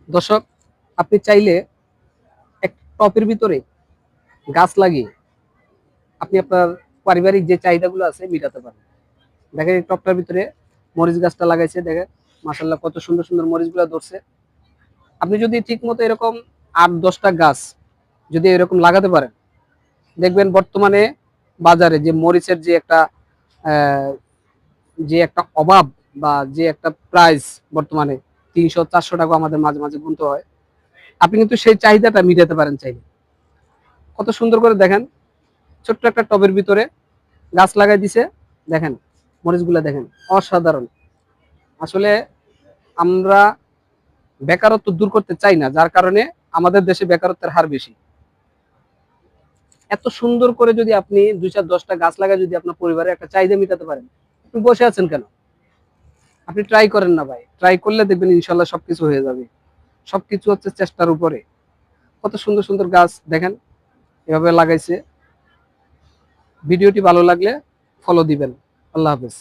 দর্শক, আপনি চাইলে এক টপের ভিতরে গাছ লাগিয়ে আপনি আপনার পারিবারিক যে চাহিদাগুলো আছে মেটাতে পারেন। দেখেন এই টপটার ভিতরে মরিচ গাছটা লাগাইছে, দেখেন মাশাআল্লাহ কত সুন্দর সুন্দর মরিচগুলো ধরছে। আপনি যদি ঠিক মতো এরকম 8-10টা গাছ যদি এরকম লাগাতে পারেন, দেখবেন বর্তমানে বাজারে যে মরিচের আহ, যে একটা অভাব বা যে একটা প্রাইস বর্তমানে 300-400 টাকা আমাদের মাঝে মাঝে গুনতে হয়, আপনি কিন্তু সেই চাহিদাটা মিটাতে পারেন চাইলে। কত সুন্দর করে দেখেন ছোট্ট একটা টবের ভিতরে গাছ লাগাই দিছে, দেখেন মরিচগুলা দেখেন অসাধারণ। আসলে আমরা বেকারত্ব দূর করতে চাই না, যার কারণে আমাদের দেশে বেকারত্বের হার বেশি। এত সুন্দর করে যদি আপনি 2-4-10টা গাছ লাগায় যদি আপনার পরিবারের একটা চাহিদা মেটাতে পারেন, আপনি বসে আছেন কেন? আপনি ট্রাই করেন না ভাই, ট্রাই করলে দেখবেন ইনশাল্লাহ সবকিছু হয়ে যাবে। সবকিছু হচ্ছে চেষ্টার উপরে। কত সুন্দর সুন্দর গাছ দেখেন এভাবে লাগাইছে। ভিডিওটি ভালো লাগলে ফলো দিবেন। আল্লাহ হাফেজ।